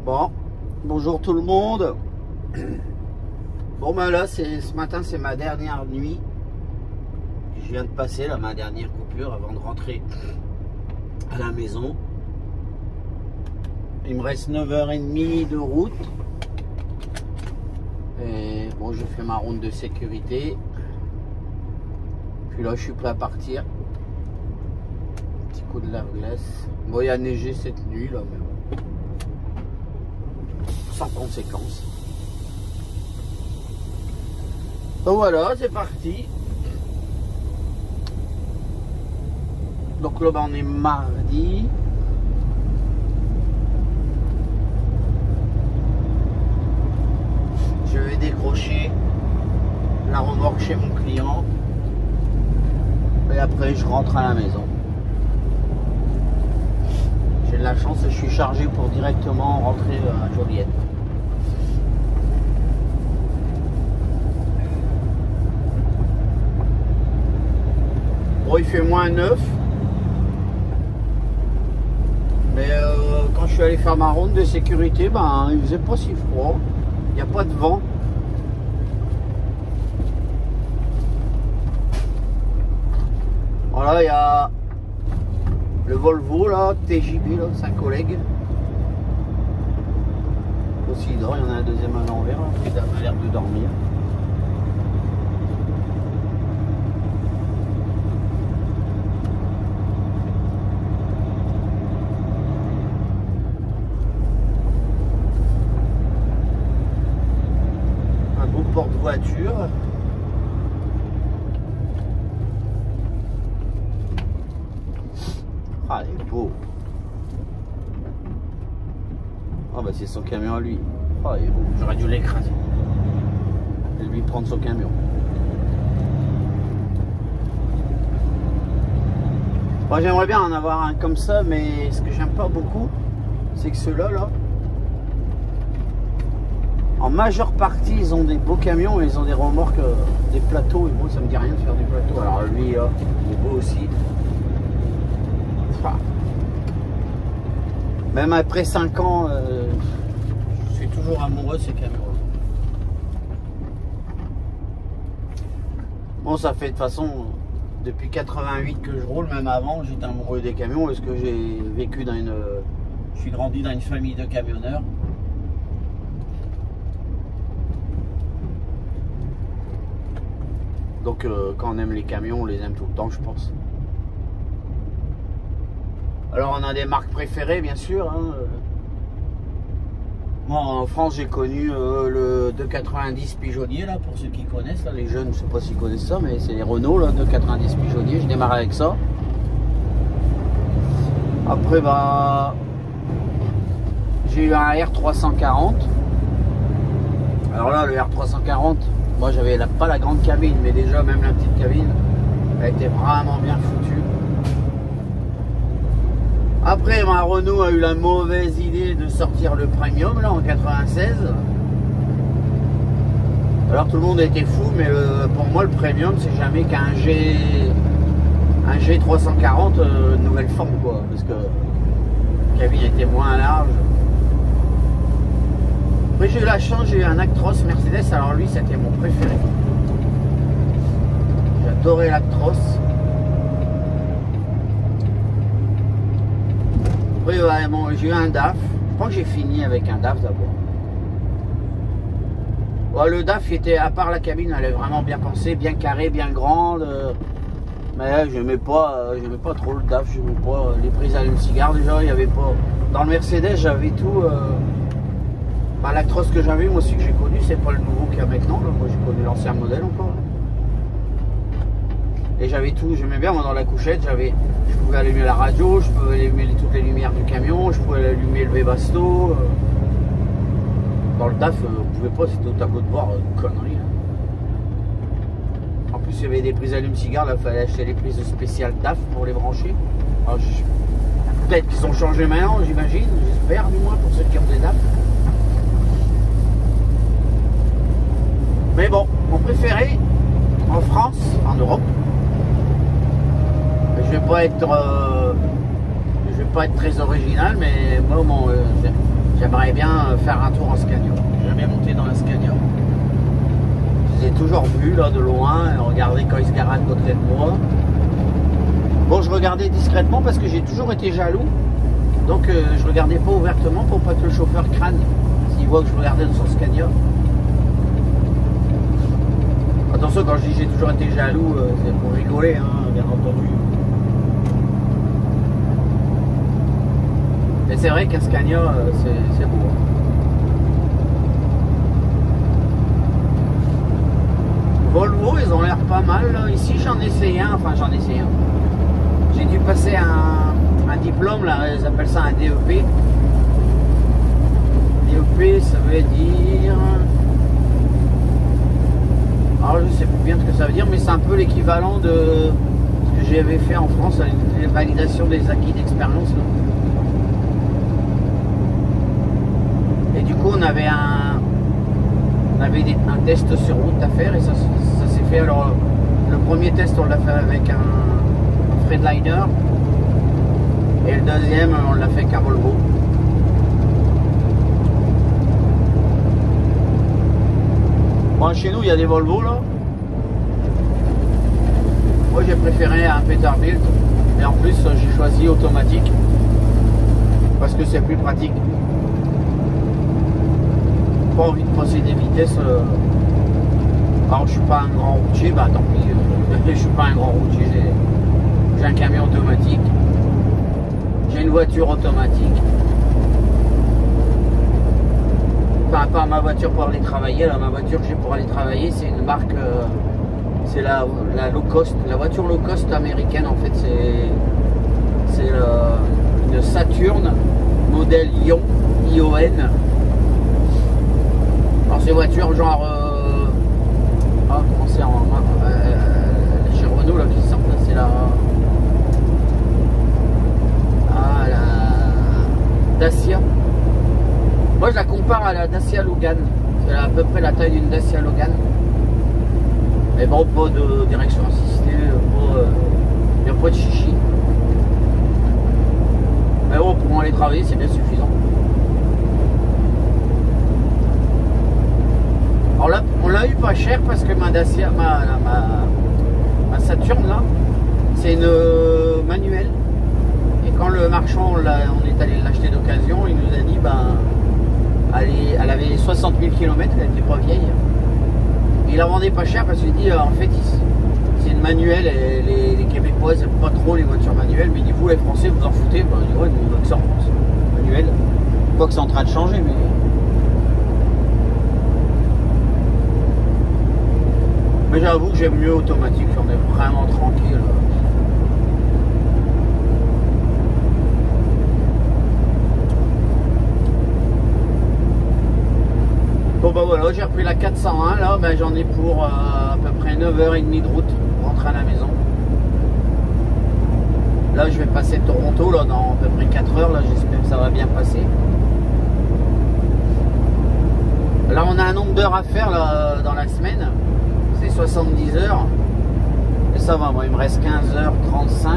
Bon, bonjour tout le monde. Bon ben là, ce matin c'est ma dernière nuit. Je viens de passer là ma dernière coupure avant de rentrer à la maison. Il me reste 9h30 de route. Et bon, je fais ma ronde de sécurité. Puis là, je suis prêt à partir. Petit coup de lave-glace. Bon, il a neigé cette nuit là, mais bon. Sans conséquence. Donc voilà, c'est parti. Donc là, on est mardi. Je vais décrocher la remorque chez mon client. Et après, je rentre à la maison. J'ai de la chance, je suis chargé pour directement rentrer à Joliette. Bon, il fait -9. Mais quand je suis allé faire ma ronde de sécurité, ben, il faisait pas si froid. Il n'y a pas de vent. Voilà, il y a le Volvo là, TJB là, c'est un collègue. Aussi il dort, il y en a un deuxième à l'envers, il a l'air de dormir. Un beau porte-voiture. Ah, il est beau. Ah bah c'est son camion à lui. Ah, il est beau. J'aurais dû l'écraser et lui prendre son camion. Moi j'aimerais bien en avoir un comme ça, mais ce que j'aime pas beaucoup, c'est que ceux-là, là, en majeure partie, ils ont des beaux camions et ils ont des remorques, des plateaux. Et moi, ça me dit rien de faire du plateau. Alors lui, là, il est beau aussi. Même après 5 ans, je suis toujours amoureux de ces camions. Bon, ça fait de toute façon depuis 88 que je roule, même avant, j'étais amoureux des camions parce que j'ai vécu dans une. Je suis grandi dans une famille de camionneurs. Donc, quand on aime les camions, on les aime tout le temps, je pense. Alors on a des marques préférées bien sûr. Hein. Moi en France j'ai connu le 290 pigeonnier là, pour ceux qui connaissent, là, les jeunes je sais pas s'ils connaissent ça, mais c'est les Renault là, 290 pigeonnier, je démarre avec ça. Après bah j'ai eu un R340. Alors là le R340, moi j'avais pas la grande cabine, mais déjà même la petite cabine, elle était vraiment bien foutue. Après, ma Renault a eu la mauvaise idée de sortir le Premium là en 96. Alors tout le monde était fou, mais pour moi le Premium c'est jamais qu'un G340 nouvelle forme quoi, parce que la cabine était moins large. Après j'ai eu la chance, j'ai eu un Actros Mercedes, alors lui c'était mon préféré. J'adorais l'Actros. Ouais, bon, j'ai eu un DAF. Je pense que j'ai fini avec un DAF d'abord. Ouais, le DAF était, à part la cabine, elle est vraiment bien pensée, bien carrée, bien grande. Mais j'aimais pas trop le DAF. J'aimais pas les prises à allume-cigare déjà. Il y avait pas. Dans le Mercedes, j'avais tout. Bah, l'Actros que j'avais, moi aussi que j'ai connu, c'est pas le nouveau qu'il y a maintenant. Là. Moi, j'ai connu l'ancien modèle encore. Et j'avais tout, j'aimais bien, moi dans la couchette, je pouvais allumer la radio, je pouvais allumer toutes les lumières du camion, je pouvais allumer le Webasto. Dans le DAF, vous pouvez pas, c'était au tableau de bord, connerie. En plus, il y avait des prises allume-cigare, là, il fallait acheter les prises spéciales DAF pour les brancher. Peut-être qu'ils ont changé maintenant, j'imagine, j'espère du moins pour ceux qui ont des DAF. Mais bon, mon préféré, en France, en Europe, je vais pas être très original, mais moi J'aimerais bien faire un tour en Scania. J'ai jamais monté dans la Scania. Je les ai toujours vus là de loin, regarder quand ils se garaient à côté de moi. Bon, je regardais discrètement parce que j'ai toujours été jaloux. Donc je regardais pas ouvertement pour pas que le chauffeur crâne s'il voit que je regardais dans son Scania. Attention, quand je dis j'ai toujours été jaloux, c'est pour rigoler, hein, bien entendu. Mais c'est vrai qu'un Scania, c'est beau. Volvo, ils ont l'air pas mal. Ici, j'en ai essayé un. Enfin, j'en ai essayé un. J'ai dû passer un diplôme, là, ils appellent ça un DEP. DEP, ça veut dire... Alors, je sais plus bien ce que ça veut dire, mais c'est un peu l'équivalent de ce que j'avais fait en France, la validation des acquis d'expérience. Et du coup, on avait un test sur route à faire, et ça s'est fait. Alors, le premier test, on l'a fait avec un Freightliner, et le deuxième, on l'a fait qu'un Volvo. Bon, chez nous, il y a des Volvo là. Moi, j'ai préféré un Peterbilt, et en plus, j'ai choisi automatique parce que c'est plus pratique. Pas envie de passer des vitesses. Alors, je suis pas un grand routier, bah tant pis. Je suis pas un grand routier. J'ai un camion automatique. J'ai une voiture automatique. Enfin, pas ma voiture pour aller travailler. Là, ma voiture que j'ai pour aller travailler, c'est une marque. C'est la low cost, la voiture low cost américaine. En fait, c'est une Saturn modèle Ion. Alors ces voitures genre comment c'est chez Renault là qui sortent là, c'est la Dacia. Moi je la compare à la Dacia Logan. C'est à peu près la taille d'une Dacia Logan. Mais bon, pas de direction assistée, il n'y a pas de chichi. Mais bon, pour aller travailler c'est bien suffisant. Alors là, on l'a eu pas cher parce que ma Dacia, ma Saturn là, c'est une manuelle. Et quand le marchand, on est allé l'acheter d'occasion, il nous a dit, elle avait 60 000 km, elle n'était pas vieille. Il la vendait pas cher parce qu'il dit, en fait, c'est une manuelle et les Québécois n'aiment pas trop les voitures manuelles, mais il dit, vous les Français, vous en foutez. Ben, je dis, ouais, nous, ça en France, manuelle. Quoi que c'est en train de changer, mais... Mais j'avoue que j'aime mieux automatique, j'en ai vraiment tranquille. Bon bah voilà, j'ai repris la 401 là, ben, j'en ai pour à peu près 9h30 de route pour rentrer à la maison. Là je vais passer Toronto là, dans à peu près 4 heures, là j'espère que ça va bien passer. Là on a un nombre d'heures à faire là, dans la semaine. C'est 70 heures. Et ça va, moi il me reste 15h35.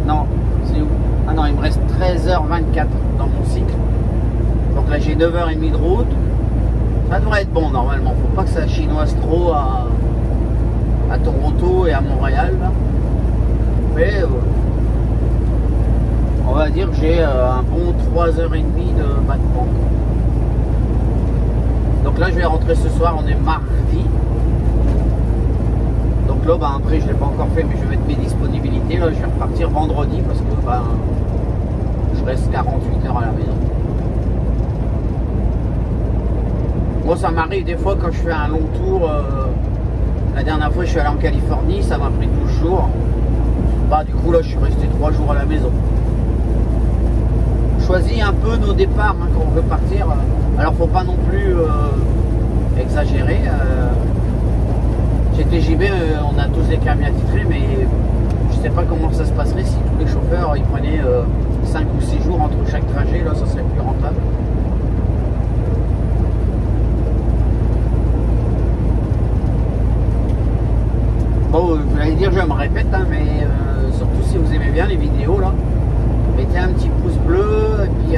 Non, c'est où? Ah non, il me reste 13h24 dans mon cycle. Donc là j'ai 9h30 de route. Ça devrait être bon normalement. Faut pas que ça chinoise trop à Toronto et à Montréal. Là. Mais on va dire que j'ai un bon 3h30 de battement. Donc là je vais rentrer ce soir, on est mardi. Donc là, après, je ne l'ai pas encore fait, mais je vais mettre mes disponibilités. Là, je vais repartir vendredi parce que je reste 48 heures à la maison. Moi, ça m'arrive des fois quand je fais un long tour. La dernière fois, je suis allé en Californie, ça m'a pris 12 jours. Du coup, là, je suis resté 3 jours à la maison. On choisit un peu nos départs quand on veut partir. Alors, faut pas non plus exagérer. Chez TJB, on a tous des permis attitrés, mais je sais pas comment ça se passerait si tous les chauffeurs ils prenaient 5 ou 6 jours entre chaque trajet, là ça serait plus rentable. Bon, je vais dire, je me répète, hein, mais surtout si vous aimez bien les vidéos, là, mettez un petit pouce bleu, et puis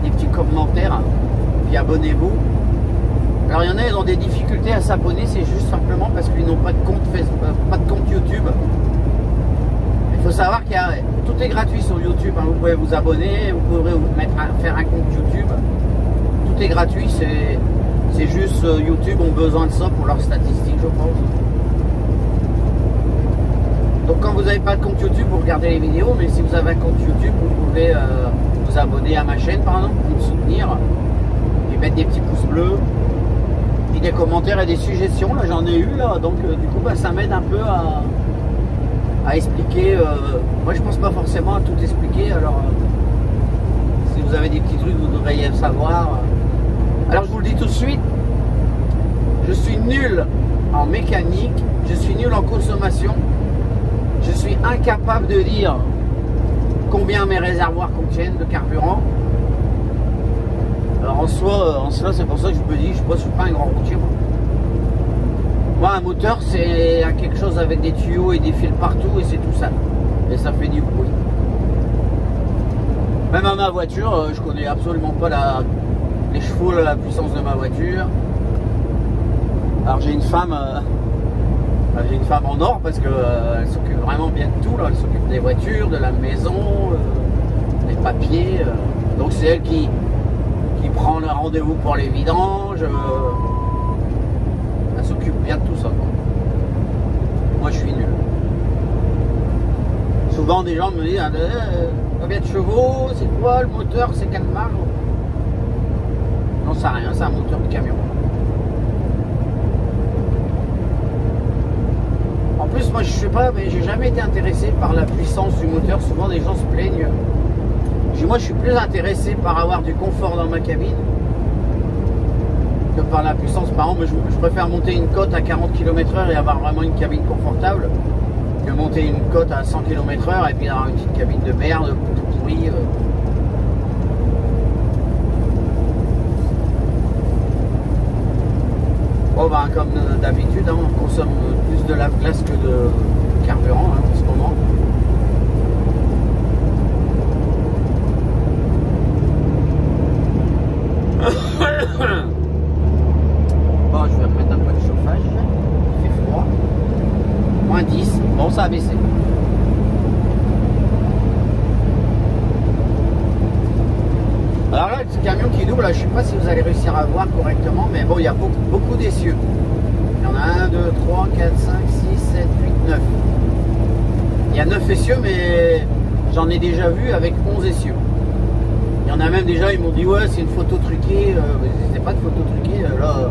des petits commentaires, puis abonnez-vous. Alors il y en a, ils ont des difficultés à s'abonner, c'est juste simplement parce qu'ils n'ont pas de compte Facebook, pas de compte YouTube. Il faut savoir qu'il y a, tout est gratuit sur YouTube, hein. Vous pouvez vous abonner, vous pouvez faire un compte YouTube. Tout est gratuit, c'est juste YouTube ont besoin de ça pour leurs statistiques, je pense. Donc quand vous n'avez pas de compte YouTube, vous regardez les vidéos, mais si vous avez un compte YouTube, vous pouvez vous abonner à ma chaîne par exemple, pour me soutenir, et mettre des petits pouces bleus, et des commentaires et des suggestions. Là j'en ai eu là, donc du coup ça m'aide un peu à expliquer. Moi je pense pas forcément à tout expliquer, alors si vous avez des petits trucs vous devriez le savoir. Alors je vous le dis tout de suite, je suis nul en mécanique, je suis nul en consommation, je suis incapable de dire combien mes réservoirs contiennent de carburant. Alors en soi c'est pour ça que je me dis, je suis pas un grand routier. Moi un moteur c'est quelque chose avec des tuyaux et des fils partout et c'est tout ça. Et ça fait du bruit. Même à ma voiture, je connais absolument pas les chevaux, la puissance de ma voiture. Alors j'ai une femme en or parce que elle s'occupe vraiment bien de tout là. Elle s'occupe des voitures, de la maison, des papiers. Donc c'est elle qui prend le rendez-vous pour les vidanges. Elle s'occupe bien de tout ça, quoi. Moi je suis nul. Souvent des gens me disent combien de chevaux, c'est quoi le moteur, c'est quelle marque? Non, ça rien, c'est un moteur de camion. En plus, moi je sais pas, mais j'ai jamais été intéressé par la puissance du moteur. Souvent des gens se plaignent. Moi je suis plus intéressé par avoir du confort dans ma cabine que par la puissance. Par exemple, je préfère monter une côte à 40 km/h et avoir vraiment une cabine confortable que monter une côte à 100 km/h et puis avoir une petite cabine de merde tout pourrie. Bon ben comme d'habitude, hein, on consomme plus de lave-glace que de carburant hein, en ce moment. Bon, je vais remettre un peu de chauffage, il fait froid. Moins 10, bon ça a baissé. Alors là, ce camion qui double, là, je ne sais pas si vous allez réussir à voir correctement, mais bon, il y a beaucoup d'essieux. Il y en a 1, 2, 3, 4, 5, 6, 7, 8, 9. Il y a 9 essieux, mais j'en ai déjà vu avec 11 essieux. Il y en a même déjà, ils m'ont dit ouais c'est une photo truquée, c'est pas de photo truquée, là